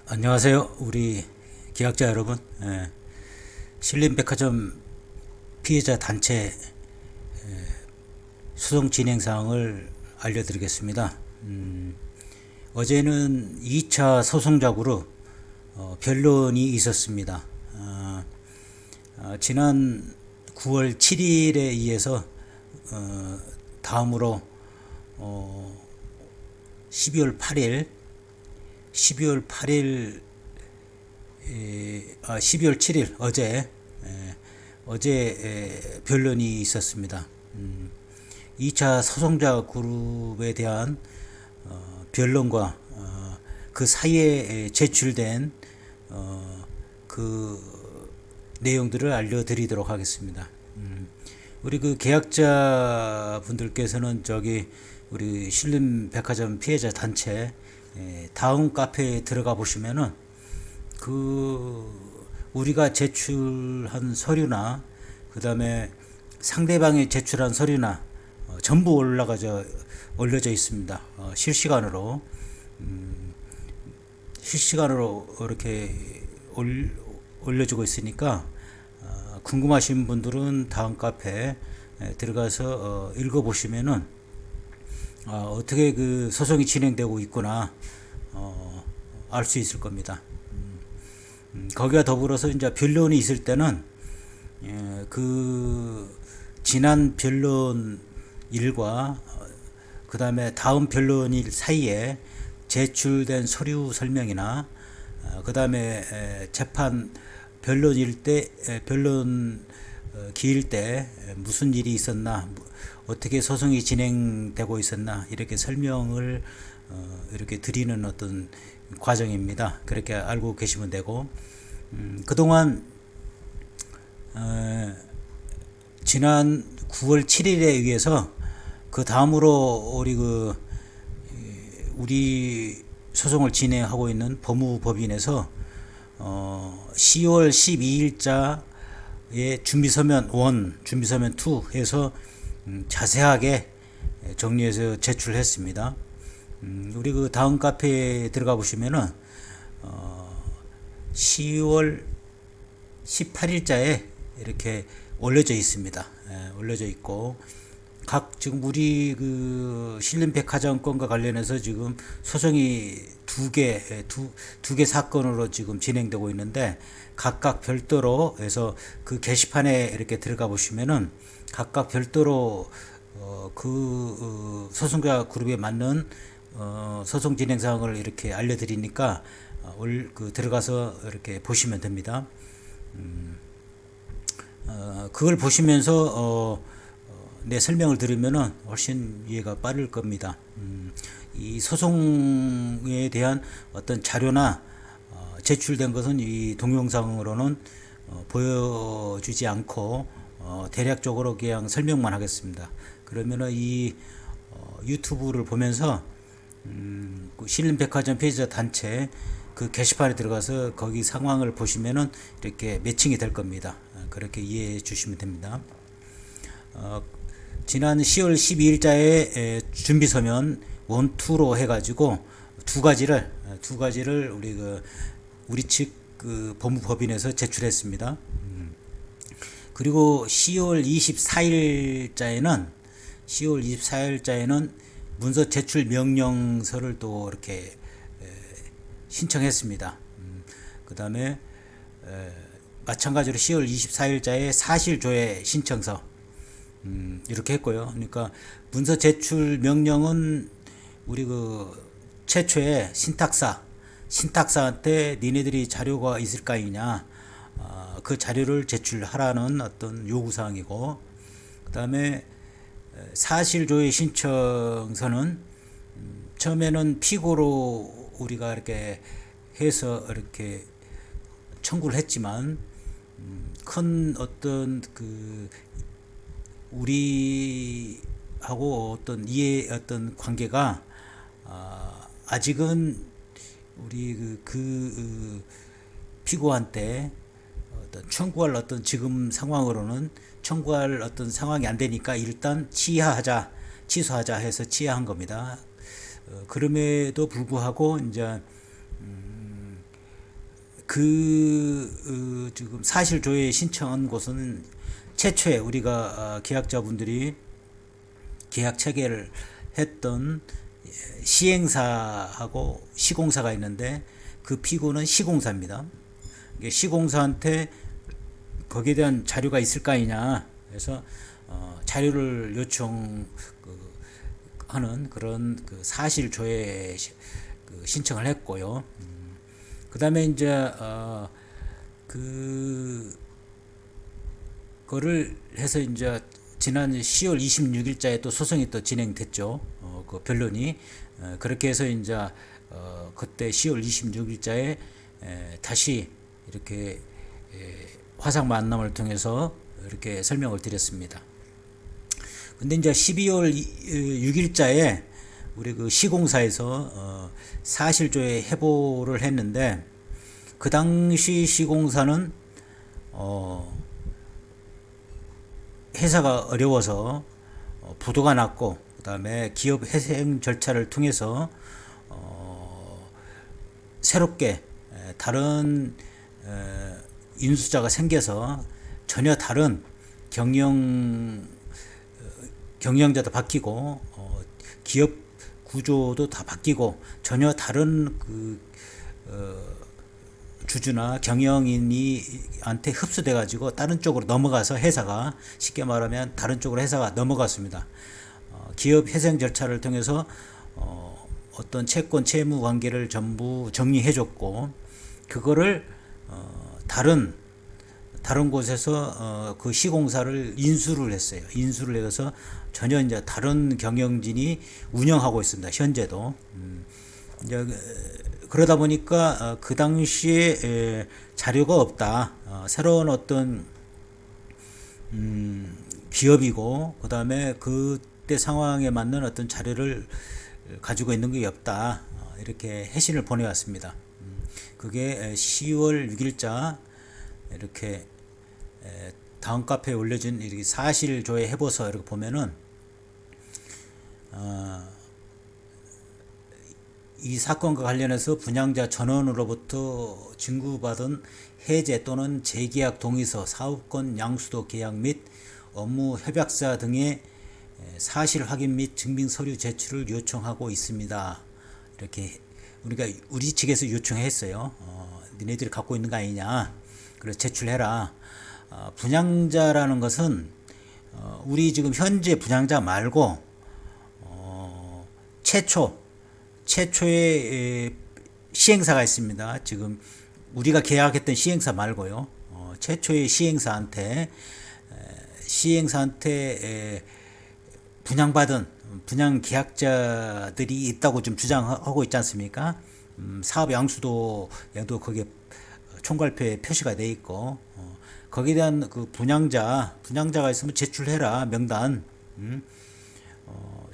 안녕하세요. 우리 기약자 여러분. 신림백화점 피해자 단체 소송 진행 사항을 알려드리겠습니다. 어제는 2차 소송자 그룹 변론이 있었습니다. 지난 9월 7일에 의해서 다음으로 12월 8일 12월 7일 어제 변론이 있었습니다. 2차 소송자 그룹에 대한 변론과 그 사이에 제출된 그 내용들을 알려드리도록 하겠습니다. 우리 그 계약자 분들께서는 우리 신림백화점 피해자 단체 다음 카페에 들어가 보시면은 우리가 제출한 서류나 그 다음에 상대방이 제출한 서류나 전부 올려져 있습니다. 실시간으로 이렇게 올려주고 있으니까 궁금하신 분들은 다음 카페에 들어가서 읽어보시면은 어떻게 그 소송이 진행되고 있구나 알 수 있을 겁니다. 거기와 더불어서 이제 변론이 있을 때는 그 지난 변론 일과 그 다음에 다음 변론일 사이에 제출된 서류 설명이나 그 다음에 재판 변론일 때 변론 기일 때 무슨 일이 있었나 어떻게 소송이 진행되고 있었나 이렇게 설명을 이렇게 드리는 어떤 과정입니다. 그렇게 알고 계시면 되고 그동안 지난 9월 7일에 의해서 그 다음으로 우리 소송을 진행하고 있는 법무법인에서 10월 12일자에 준비서면 1, 준비서면 2 해서 자세하게 정리해서 제출했습니다. 우리 그 다음 카페에 들어가 보시면은 10월 18일자에 이렇게 올려져 있습니다. 올려져 있고 지금 우리 그 신림백화점 건과 관련해서 지금 소송이 두 개 사건으로 지금 진행되고 있는데 각각 별도로 해서 그 게시판에 이렇게 들어가 보시면은 각각 별도로 소송자 그룹에 맞는 소송 진행 사항을 이렇게 알려드리니까 들어가서 이렇게 보시면 됩니다. 그걸 보시면서 내 설명을 들으면은 훨씬 이해가 빠를 겁니다. 이 소송에 대한 어떤 자료나 제출된 것은 이 동영상으로는 보여주지 않고 대략적으로 그냥 설명만 하겠습니다. 그러면은 이 유튜브를 보면서 그 신림백화점 피해자 단체 그 게시판에 들어가서 거기 상황을 보시면은 이렇게 매칭이 될 겁니다. 그렇게 이해해 주시면 됩니다. 지난 10월 12일자에 준비서면 1, 2로 해가지고 두 가지를 우리 측 그 법무법인에서 제출했습니다. 그리고 10월 24일자에는 문서 제출 명령서를 또 이렇게 신청했습니다. 그 다음에 마찬가지로 10월 24일자에 사실조회 신청서 이렇게 했고요. 그러니까 문서 제출 명령은 우리 그 최초의 신탁사한테 니네들이 자료가 있을 거 아니냐 그 자료를 제출하라는 어떤 요구사항이고 그 다음에 사실조회 신청서는 처음에는 피고로 우리가 이렇게 해서 이렇게 청구를 했지만 큰 어떤 그 우리하고 어떤 관계가 아직은 우리 피고한테 청구할 어떤 지금 상황으로는 청구할 어떤 상황이 안 되니까 일단 취소하자 해서 취하한 겁니다. 그럼에도 불구하고 이제 지금 사실 조회 신청한 곳은 최초에 우리가 계약자분들이 계약 체결을 했던 시행사하고 시공사가 있는데 그 피고는 시공사입니다. 시공사한테 거기에 대한 자료가 있을까 하냐 그래서 자료를 요청하는 그런 사실 조회 신청을 했고요. 그 다음에 이제 그거를 해서 이제 지난 10월 26일자에 또 소송이 또 진행됐죠. 그 변론이 그렇게 해서 이제 그때 10월 26일자에 다시 이렇게 화상 만남을 통해서 이렇게 설명을 드렸습니다. 근데 이제 12월 6일자에 우리 그 시공사에서 사실조회 해보를 했는데 그 당시 시공사는 회사가 어려워서 부도가 났고 그 다음에 기업 회생 절차를 통해서 새롭게 다른 인수자가 생겨서 전혀 다른 경영자도 바뀌고 기업 구조도 다 바뀌고 전혀 다른 주주나 경영인이한테 흡수돼 가지고 다른 쪽으로 넘어가서 회사가 쉽게 말하면 다른 쪽으로 회사가 넘어갔습니다. 기업 회생 절차를 통해서 어떤 채권 채무 관계를 전부 정리해 줬고 그거를 다른 곳에서 그 시공사를 인수를 했어요. 인수를 해서 전혀 이제 다른 경영진이 운영하고 있습니다. 현재도. 이제 그러다 보니까 그 당시에 자료가 없다. 새로운 어떤 기업이고 그 다음에 그때 상황에 맞는 어떤 자료를 가지고 있는 게 없다. 이렇게 해신을 보내왔습니다. 그게 10월 6일자 이렇게 다음 카페에 올려진 이렇게 사실 조회 해보서 이렇게 보면은 이 사건과 관련해서 분양자 전원으로부터 증구받은 해제 또는 재계약 동의서, 사업권 양수도 계약 및 업무 협약서 등의 사실 확인 및 증빙 서류 제출을 요청하고 있습니다. 이렇게 우리 측에서 요청했어요. 니네들이 갖고 있는 거 아니냐? 그래서 제출해라. 분양자라는 것은 우리 지금 현재 분양자 말고 최초의 시행사가 있습니다. 지금 우리가 계약했던 시행사 말고요. 최초의 시행사한테 분양받은 분양 계약자들이 있다고 좀 주장하고 있지 않습니까? 사업 양수도에도 거기에 총괄표에 표시가 돼 있고 거기에 대한 그 분양자가 있으면 제출해라 명단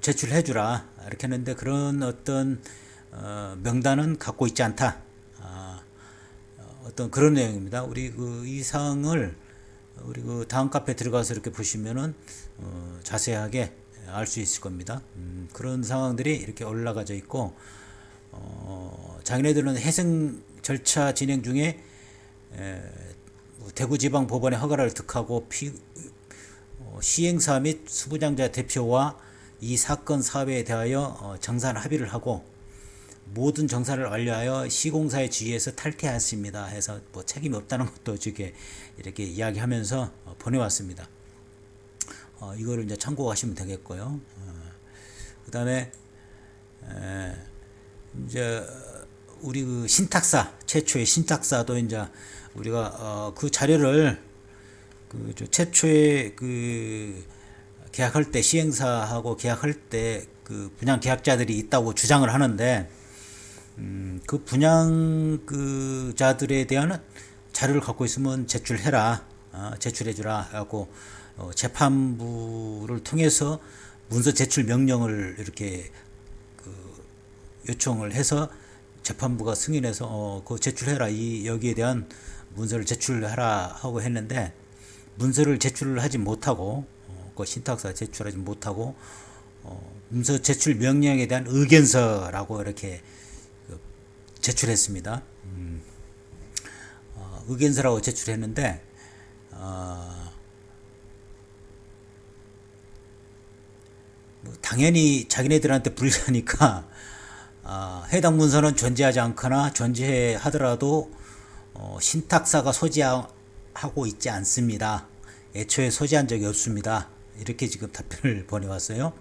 제출해주라 이렇게 했는데 그런 어떤 명단은 갖고 있지 않다. 어떤 그런 내용입니다. 우리 이 사항을 우리 다음 카페에 들어가서 이렇게 보시면은 자세하게 알 수 있을 겁니다. 그런 상황들이 이렇게 올라가져 있고 자기네들은 회생 절차 진행 중에 대구지방법원의 허가를 득하고 시행사 및 수분양자 대표와 이 사건 사업에 대하여 정산 합의를 하고 모든 정산을 완료하여 시공사의 지위에서 탈퇴했습니다. 해서 뭐 책임이 없다는 것도 이렇게 이야기하면서 보내왔습니다. 이거를 이제 참고하시면 되겠고요. 그 다음에 이제 우리 신탁사 최초의 신탁사도 이제 우리가 그 자료를 최초의 계약할 때 시행사하고 계약할 때 분양 계약자들이 있다고 주장을 하는데 그 분양 자들에 대한 자료를 갖고 있으면 제출해라, 제출해주라 하고 재판부를 통해서 문서 제출 명령을 이렇게 요청을 해서 재판부가 승인해서 그 제출해라 여기에 대한 문서를 제출하라 하고 했는데 문서를 제출을 하지 못하고 그 신탁사 제출하지 못하고 문서 제출 명령에 대한 의견서라고 이렇게 제출했습니다. 의견서라고 제출했는데 뭐 당연히 자기네들한테 불리하니까 해당 문서는 존재하지 않거나 존재하더라도 신탁사가 소지하고 있지 않습니다. 애초에 소지한 적이 없습니다. 이렇게 지금 답변을 보내왔어요.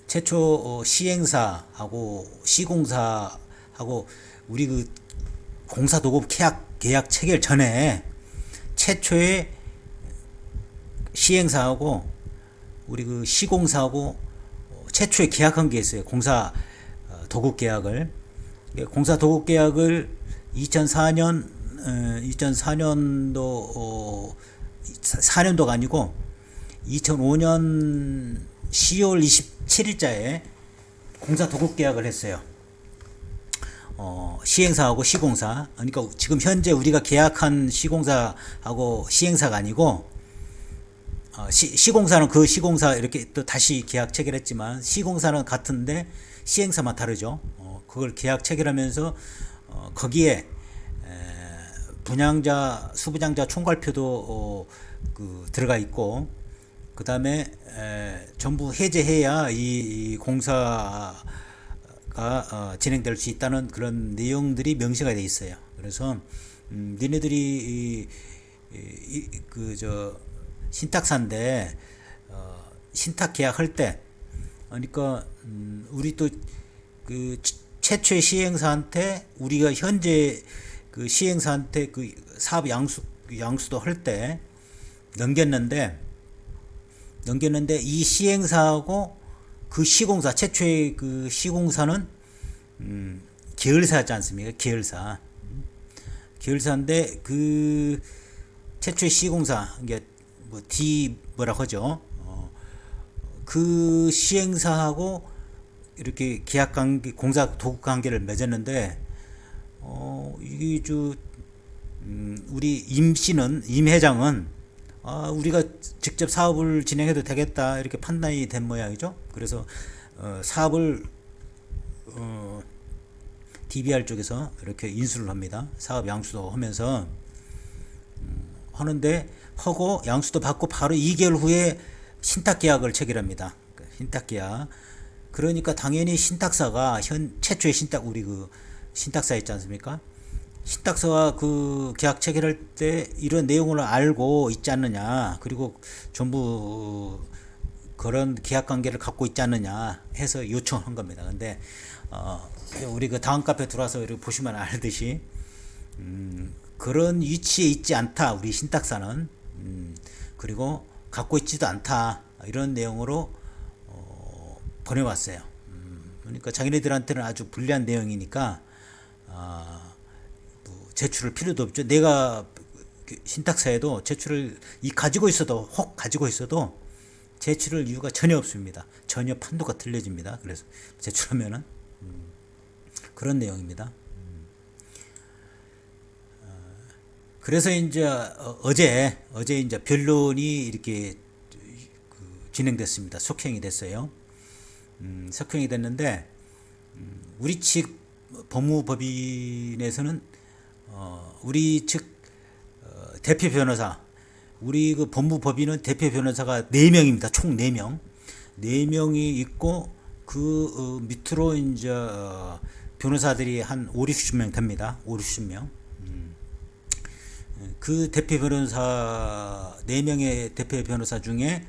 최초 시행사하고 시공사하고 우리 그 공사도급 계약 체결 전에 최초의 시행사하고 우리 그 시공사하고 최초에 계약한 게 있어요. 공사 도급 계약을. 공사 도급 계약을 2004년도 4년도가 아니고 2005년 10월 27일자에 공사 도급 계약을 했어요. 시행사하고 시공사. 그러니까 지금 현재 우리가 계약한 시공사하고 시행사가 아니고 시공사는 그 시공사 이렇게 또 다시 계약 체결했지만 시공사는 같은데 시행사만 다르죠. 그걸 계약 체결하면서 거기에 분양자, 수부장자 총괄표도 들어가 있고 그 다음에 전부 해제해야 이 공사가 진행될 수 있다는 그런 내용들이 명시가 돼 있어요. 그래서 니네들이 신탁사인데 신탁 계약할 때 그러니까 우리 또 그 최초의 시행사한테 우리가 현재 그 시행사한테 그 사업 양수도 할 때 넘겼는데 이 시행사하고 그 시공사 최초의 그 시공사는 계열사지 않습니까? 계열사인데 그 최초의 시공사 이게 뭐 D 뭐라고 하죠? 그 시행사하고 이렇게 계약 관계, 공사 도급 관계를 맺었는데 이게 우리 임 회장은 우리가 직접 사업을 진행해도 되겠다 이렇게 판단이 된 모양이죠. 그래서 사업을 DBR 쪽에서 이렇게 인수를 합니다. 사업 양수도 하면서 하는데 하고 양수도 받고 바로 2개월 후에 신탁 계약을 체결합니다. 신탁 계약. 그러니까 당연히 신탁사가 최초의 우리 그 신탁사 있지 않습니까? 신탁사와 그 계약 체결할 때 이런 내용을 알고 있지 않느냐, 그리고 전부 그런 계약 관계를 갖고 있지 않느냐 해서 요청한 겁니다. 근데 우리 그 다음 카페 들어와서 이렇게 보시면 알듯이 그런 위치에 있지 않다. 우리 신탁사는 그리고 갖고 있지도 않다. 이런 내용으로 보내왔어요. 그러니까 자기네들한테는 아주 불리한 내용이니까 뭐 제출할 필요도 없죠. 내가 신탁사에도 제출을 가지고 있어도 제출할 이유가 전혀 없습니다. 전혀 판도가 틀려집니다. 그래서 제출하면은 그런 내용입니다. 그래서 이제 어제 이제 변론이 이렇게 진행됐습니다. 속행이 됐어요. 석형이 됐는데 우리 측 법무법인에서는 우리 측 대표 변호사 우리 그 법무법인은 대표 변호사가 4명입니다. 총 4명. 4명이 있고 그 밑으로 이제 변호사들이 한 5, 60명 됩니다. 5, 60명. 그 대표 변호사 4명의 대표 변호사 중에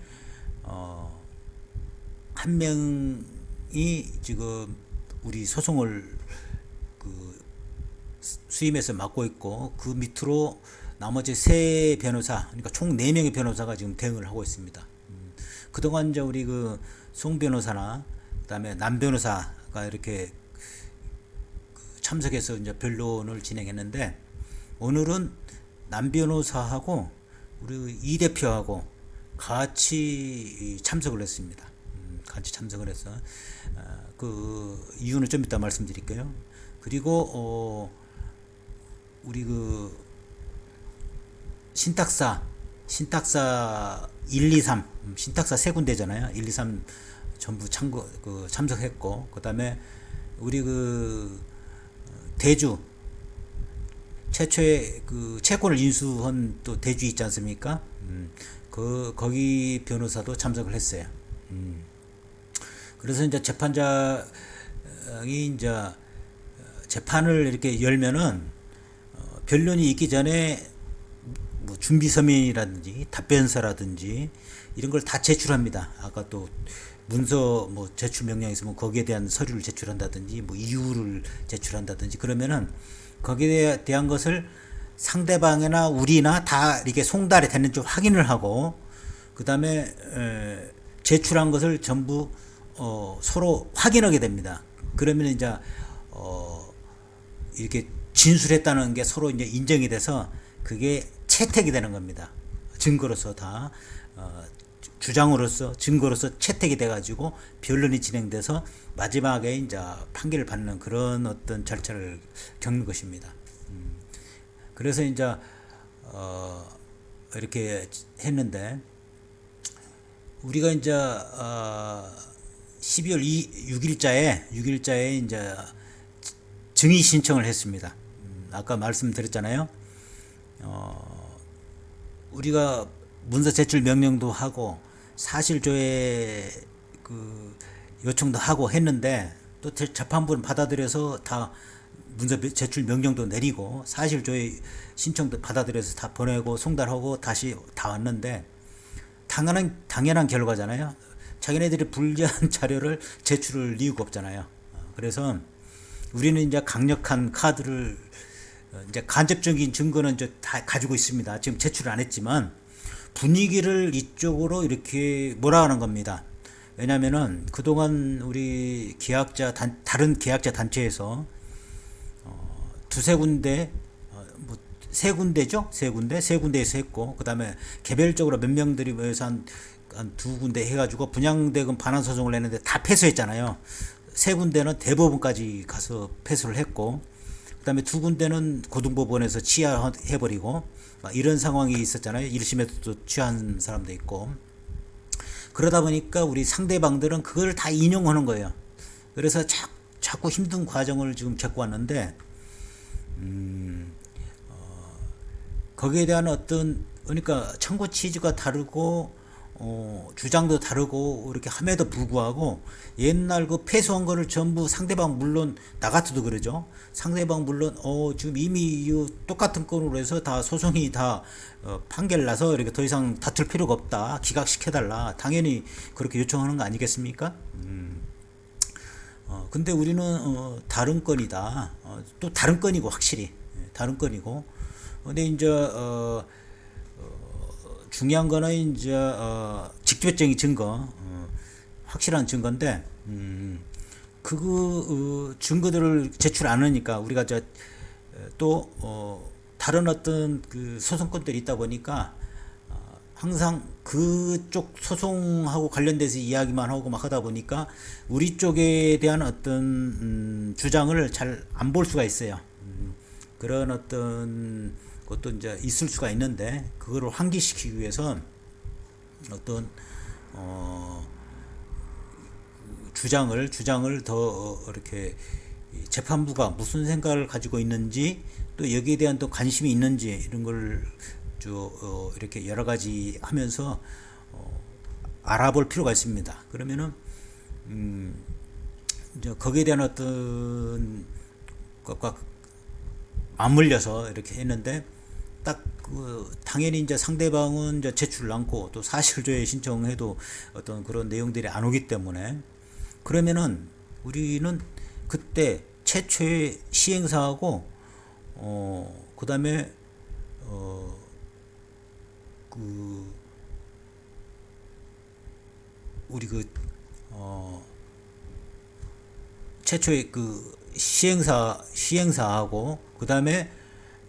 한 명이 지금 우리 소송을 수임해서 맡고 있고 그 밑으로 나머지 3 변호사, 그러니까 총 4명의 변호사가 지금 대응을 하고 있습니다. 그동안 이제 우리 그 송 변호사나 그다음에 남 변호사가 이렇게 참석해서 이제 변론을 진행했는데 오늘은 남 변호사하고 우리 이 대표하고 같이 참석을 했습니다. 같이 참석을 해서 그 이유는 좀 이따 말씀드릴게요. 그리고 우리 그 신탁사 1, 2, 3 신탁사 세 군데잖아요. 1, 2, 3 전부 참석했고, 그다음에 우리 대주 최초의 채권을 인수한 또 대주 있지 않습니까? 거기 변호사도 참석을 했어요. 그래서 이제 재판장이 이제 재판을 이렇게 열면은 변론이 있기 전에 뭐 준비 서면이라든지 답변서라든지 이런 걸 다 제출합니다. 아까 또 문서 뭐 제출 명령이 있으면 거기에 대한 서류를 제출한다든지 뭐 이유를 제출한다든지 그러면은 거기에 대한 것을 상대방이나 우리나 다 이렇게 송달이 됐는지 확인을 하고 그 다음에 제출한 것을 전부 서로 확인하게 됩니다. 그러면 이제 이렇게 진술했다는 게 서로 이제 인정이 돼서 그게 채택이 되는 겁니다. 증거로서 다 주장으로서 증거로서 채택이 돼가지고 변론이 진행돼서 마지막에 이제 판결을 받는 그런 어떤 절차를 겪는 것입니다. 그래서 이제 이렇게 했는데 우리가 이제 12월 6일자에 이제 증의 신청을 했습니다. 아까 말씀드렸잖아요. 우리가 문서 제출 명령도 하고 사실조회 요청도 하고 했는데 또 재판부는 받아들여서 다 문서 제출 명령도 내리고 사실조회 신청도 받아들여서 다 보내고 송달하고 다시 다 왔는데 당연한 결과잖아요. 자기네들이 불리한 자료를 제출할 이유가 없잖아요. 그래서 우리는 이제 강력한 카드를 이제 간접적인 증거는 이제 다 가지고 있습니다. 지금 제출을 안 했지만 분위기를 이쪽으로 이렇게 몰아가는 겁니다. 왜냐면은 그동안 우리 다른 계약자 단체에서 두세 군데, 세 군데죠? 세 군데에서 했고, 그 다음에 개별적으로 몇 명들이 모여서 한 두 군데 해가지고 분양대금 반환 소송을 했는데 다 패소했잖아요. 세 군데는 대법원까지 가서 패소를 했고, 그 다음에 두 군데는 고등법원에서 취하해버리고, 이런 상황이 있었잖아요. 1심에도 취한 사람도 있고. 그러다 보니까 우리 상대방들은 그걸 다 인용하는 거예요. 그래서 자꾸 힘든 과정을 지금 겪어왔는데, 거기에 대한 그러니까 청구 취지가 다르고, 주장도 다르고, 이렇게 함에도 불구하고, 옛날 패소한 거를 전부 상대방 물론, 나 같아도 그러죠. 상대방 물론, 지금 이미 똑같은 건으로 해서 다 소송이 다, 판결 나서 이렇게 더 이상 다툴 필요가 없다. 기각시켜달라. 당연히 그렇게 요청하는 거 아니겠습니까? 근데 우리는, 다른 건이다. 또 다른 건이고, 확실히. 다른 건이고. 근데 이제, 중요한 거는 이제 직접적인 증거, 확실한 증거인데 증거들을 제출 안 하니까 우리가 또 다른 어떤 소송권들이 있다 보니까 항상 그쪽 소송하고 관련돼서 이야기만 하고 막 하다 보니까 우리 쪽에 대한 어떤 주장을 잘 안 볼 수가 있어요. 그런 어떤 것도 이제 있을 수가 있는데 그거를 환기시키기 위해서 어떤 주장을 더 이렇게 재판부가 무슨 생각을 가지고 있는지 또 여기에 대한 또 관심이 있는지 이런 걸 이렇게 여러 가지 하면서 알아볼 필요가 있습니다. 그러면은 이제 거기에 대한 어떤 것과 맞물려서 이렇게 했는데 당연히 이제 상대방은 이제 제출을 않고 또 사실조회 신청해도 어떤 그런 내용들이 안 오기 때문에 그러면은 우리는 그때 최초의 시행사하고 그 다음에 우리 최초의 시행사하고 그 다음에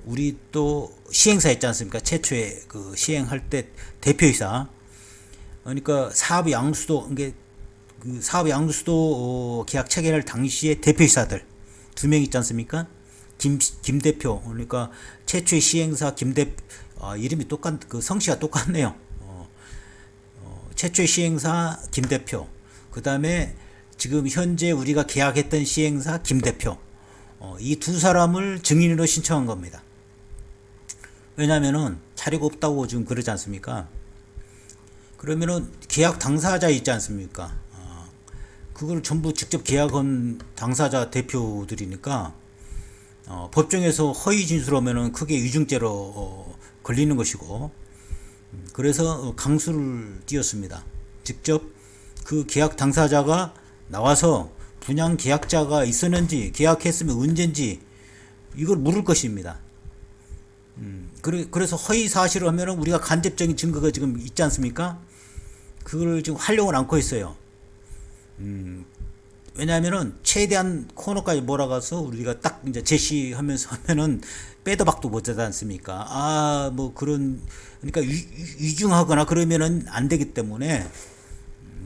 우리 또 시행사 있지 않습니까? 최초에 시행할 때 대표이사. 그러니까 사업 양수도 사업 양수도 계약 체결할 당시에 대표이사들 두 명 있지 않습니까? 김 대표. 그러니까 최초의 시행사 김 대표 이름이 성씨가 똑같네요. 최초의 시행사 김 대표, 그 다음에 지금 현재 우리가 계약했던 시행사 김 대표, 이 두 사람을 증인으로 신청한 겁니다. 왜냐면은 자료가 없다고 지금 그러지 않습니까? 그러면은 계약 당사자 있지 않습니까? 그걸 전부 직접 계약한 당사자 대표들이니까 법정에서 허위 진술하면은 크게 위증죄로 걸리는 것이고, 그래서 강수를 띄웠습니다. 직접 그 계약 당사자가 나와서 분양 계약자가 있었는지, 계약했으면 언젠지 이걸 물을 것입니다. 그래서 허위 사실을 하면은 우리가 간접적인 증거가 지금 있지 않습니까? 그걸 지금 활용을 않고 있어요. 왜냐하면은 최대한 코너까지 몰아가서 우리가 딱 이제 제시하면서 하면은 빼도 박도 못하지 않습니까? 뭐 그런, 그러니까 위중하거나 그러면은 안 되기 때문에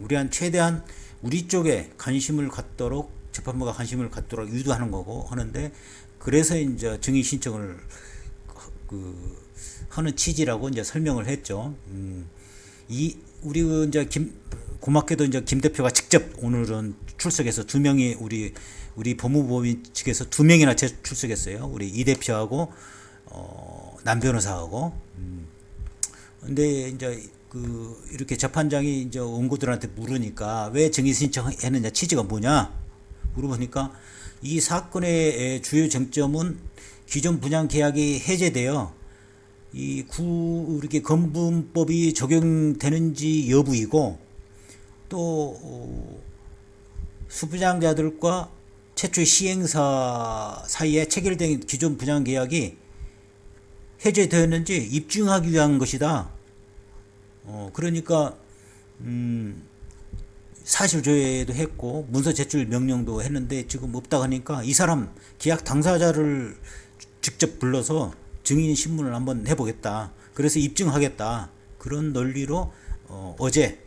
우리한 최대한 우리 쪽에 관심을 갖도록, 재판부가 관심을 갖도록 유도하는 거고 하는데, 그래서 이제 증인 신청을 하는 취지라고 이제 설명을 했죠. 우리 이제 고맙게도 이제 김 대표가 직접 오늘은 출석해서 두 명이 우리 법무법인 측에서 두 명이나 출석했어요. 우리 이 대표하고 남 변호사하고. 근데 이제 이렇게 재판장이 이제 원고들한테 물으니까 왜 증인 신청했느냐, 취지가 뭐냐 물어보니까, 이 사건의 주요 쟁점은 기존 분양 계약이 해제되어 이렇게 건분법이 적용되는지 여부이고, 또 수분양자들과 최초의 시행사 사이에 체결된 기존 분양 계약이 해제되었는지 입증하기 위한 것이다. 그러니까 사실 조회도 했고 문서 제출 명령도 했는데 지금 없다 하니까 이 사람 계약 당사자를 직접 불러서 증인 신문을 한번 해보겠다. 그래서 입증하겠다. 그런 논리로 어제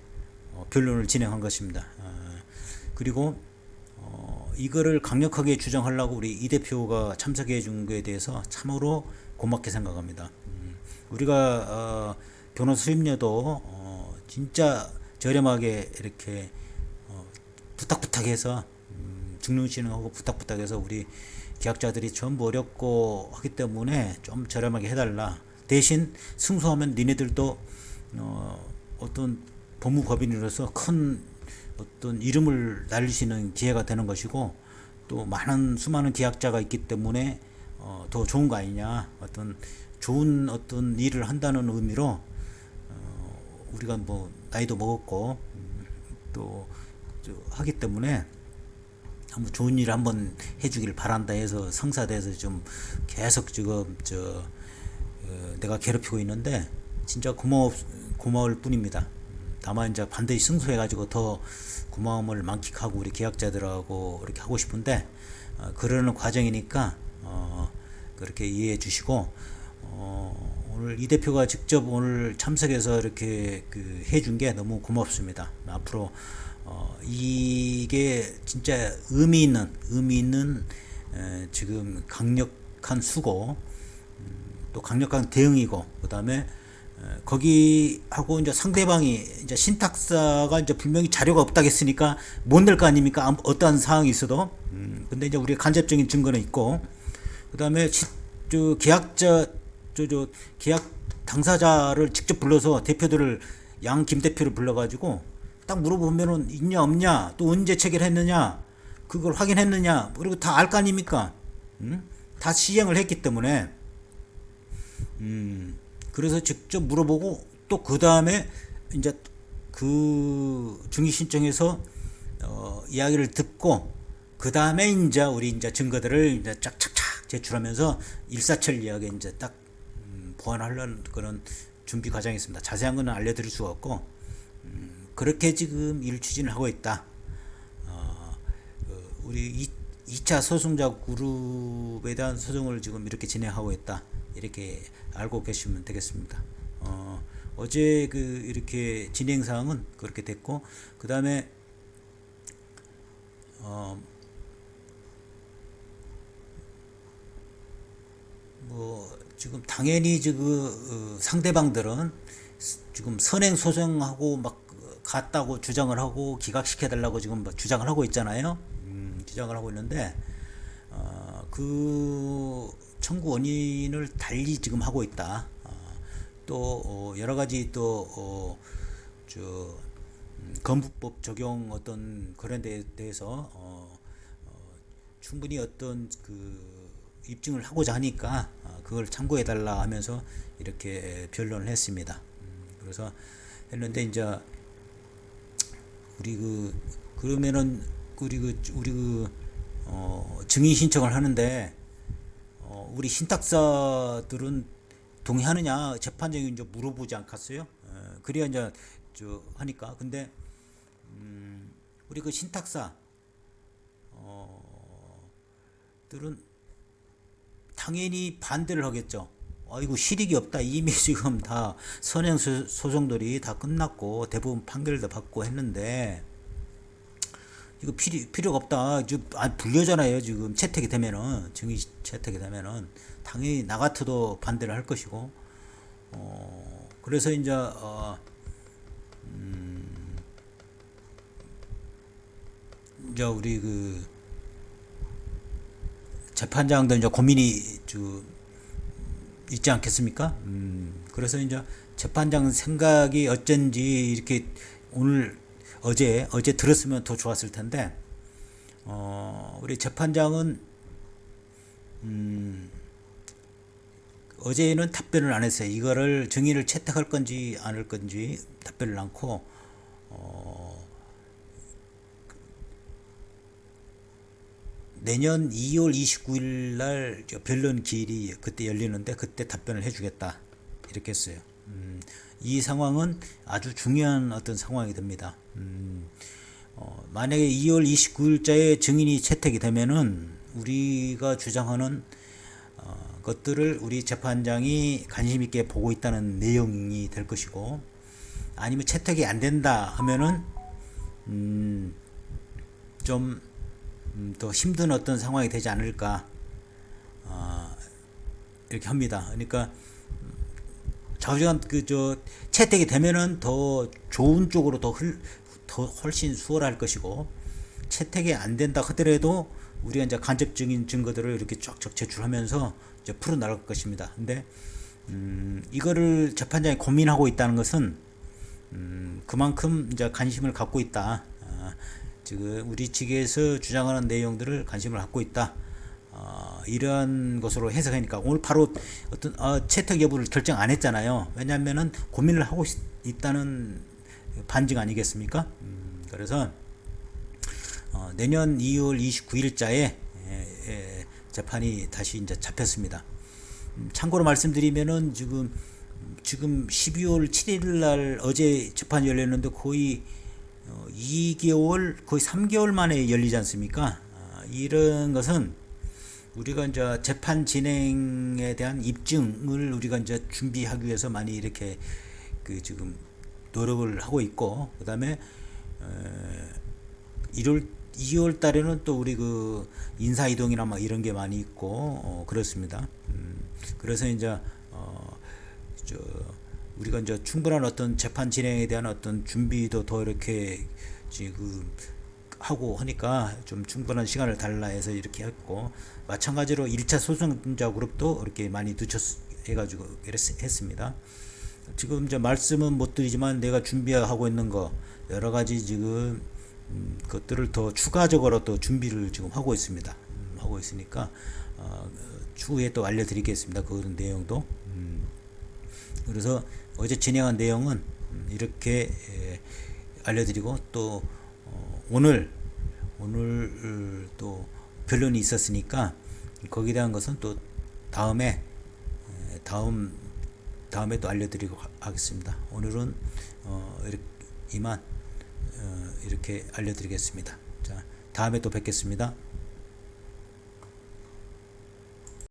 변론을 진행한 것입니다. 그리고 이거를 강력하게 주장하려고 우리 이 대표가 참석해 준 것에 대해서 참으로 고맙게 생각합니다. 우리가 변호사 수임료도 진짜 저렴하게 이렇게 부탁해서 증명신청하고 부탁해서 우리 계약자들이 전부 어렵고 하기 때문에 좀 저렴하게 해달라. 대신 승소하면 니네들도 어떤 법무법인으로서 큰 어떤 이름을 날릴 수 있는 기회가 되는 것이고, 또 수많은 계약자가 있기 때문에 더 좋은 거 아니냐, 어떤 좋은 어떤 일을 한다는 의미로 우리가 뭐 나이도 먹었고 또 하기 때문에 한번 좋은 일 한번 해주길 바란다 해서 성사돼서 좀 계속 지금 내가 괴롭히고 있는데 진짜 고마울 뿐입니다. 다만 이제 반드시 승소해가지고 더 고마움을 만끽하고 우리 계약자들하고 이렇게 하고 싶은데 그러는 과정이니까 그렇게 이해해 주시고, 오늘 이 대표가 직접 오늘 참석해서 이렇게 해준 게 너무 고맙습니다. 앞으로 이게 진짜 의미 있는 지금 강력한 수고, 또 강력한 대응이고, 그다음에 거기하고 이제 상대방이 이제 신탁사가 이제 분명히 자료가 없다고 했으니까 못 낼 거 아닙니까? 어떠한 상황이 있어도. 근데 이제 우리가 간접적인 증거는 있고, 그다음에 계약 당사자를 직접 불러서 대표들을 김 대표를 불러가지고 딱 물어보면은 있냐 없냐, 또 언제 체결했느냐, 그걸 확인했느냐, 그리고 다 알 거 아닙니까? 다 시행을 했기 때문에. 그래서 직접 물어보고, 또 그 다음에 이제 증인 신청해서 이야기를 듣고, 그 다음에 이제 우리 이제 증거들을 이제 쫙 제출하면서 일사천리하게 이제 딱 보완하려는 그런 준비 과정이 있습니다. 자세한 거는 알려드릴 수가 없고, 그렇게 지금 일 추진을 하고 있다. 우리 2차 소송자 그룹에 대한 소송을 지금 이렇게 진행하고 있다. 이렇게 알고 계시면 되겠습니다. 어제 이렇게 진행 사항은 그렇게 됐고, 그 다음에 지금 당연히 상대방들은 지금 선행 소송하고 막 갔다고 주장을 하고 기각시켜 달라고 지금 뭐 주장을 하고 있잖아요. 주장을 하고 있는데 그 청구 원인을 달리 지금 하고 있다. 또 여러 가지 또 건국법 적용 어떤 그런 데에 대해서 충분히 어떤 그 입증을 하고자 하니까 그걸 참고해 달라 하면서 이렇게 변론을 했습니다. 그래서 했는데 이제 우리 그러면은 우리 증인 신청을 하는데 우리 신탁사들은 동의하느냐 재판장이 이제 물어보지 않겠어요? 그래야 이제 하니까. 근데 우리 그 신탁사 들은 당연히 반대를 하겠죠. 아이고 실익이 없다. 이미 지금 다 선행 소송들이 다 끝났고 대부분 판결도 받고 했는데 이거 필요가 없다. 지금 불려잖아요. 지금 채택이 되면은 증인 채택이 되면은 당연히 나 같아도 반대를 할 것이고 그래서 이제 이제 우리 그 재판장도 이제 고민이 있지 않겠습니까? 그래서 이제 재판장 생각이 어쩐지 이렇게 어제 들었으면 더 좋았을 텐데, 우리 재판장은, 어제는 답변을 안 했어요. 이거를 증인을 채택할 건지 안 할 건지 답변을 않고, 내년 2월 29일 날 변론 기일이 그때 열리는데 그때 답변을 해주겠다 이렇게 했어요. 이 상황은 아주 중요한 어떤 상황이 됩니다. 만약에 2월 29일자에 증인이 채택이 되면은 우리가 주장하는 것들을 우리 재판장이 관심 있게 보고 있다는 내용이 될 것이고, 아니면 채택이 안 된다 하면은 좀 더 힘든 어떤 상황이 되지 않을까 이렇게 합니다. 그러니까 좌우지간 채택이 되면은 더 좋은 쪽으로 더 훨씬 수월할 것이고, 채택이 안 된다 하더라도 우리가 이제 간접 증인 증거들을 이렇게 쫙쫙 제출하면서 이제 풀어 나갈 것입니다. 근데 이거를 재판장이 고민하고 있다는 것은 그만큼 이제 관심을 갖고 있다. 지금 우리 측에서 주장하는 내용들을 관심을 갖고 있다. 이런 것으로 해석하니까 오늘 바로 어떤 채택 여부를 결정 안 했잖아요. 왜냐하면은 고민을 하고 있다는 반증 아니겠습니까? 그래서 내년 2월 29일자에 재판이 다시 이제 잡혔습니다. 참고로 말씀드리면은 지금 12월 7일 날 어제 재판이 열렸는데 거의 2개월 거의 3개월 만에 열리지 않습니까? 이런 것은 우리가 이제 재판 진행에 대한 입증을 우리가 이제 준비하기 위해서 많이 이렇게 지금 노력을 하고 있고, 그다음에 2월 달에는 또 우리 인사 이동이나 막 이런 게 많이 있고 그렇습니다. 그래서 이제 우리가 이제 충분한 어떤 재판 진행에 대한 어떤 준비도 더 이렇게 지금 하고 하니까 좀 충분한 시간을 달라 해서 이렇게 했고, 마찬가지로 1차 소송자 그룹도 이렇게 많이 늦춰가지고 했습니다. 지금 이제 말씀은 못 드리지만 내가 준비하고 있는 거 여러 가지 지금 것들을 더 추가적으로 또 준비를 지금 하고 있습니다. 하고 있으니까 추후에 또 알려드리겠습니다. 그런 내용도. 그래서 어제 진행한 내용은 이렇게 알려드리고, 또 오늘 또 변론이 있었으니까 거기에 대한 것은 또 다음에 또 알려드리고 하겠습니다. 오늘은 이만 이렇게 알려드리겠습니다. 자, 다음에 또 뵙겠습니다.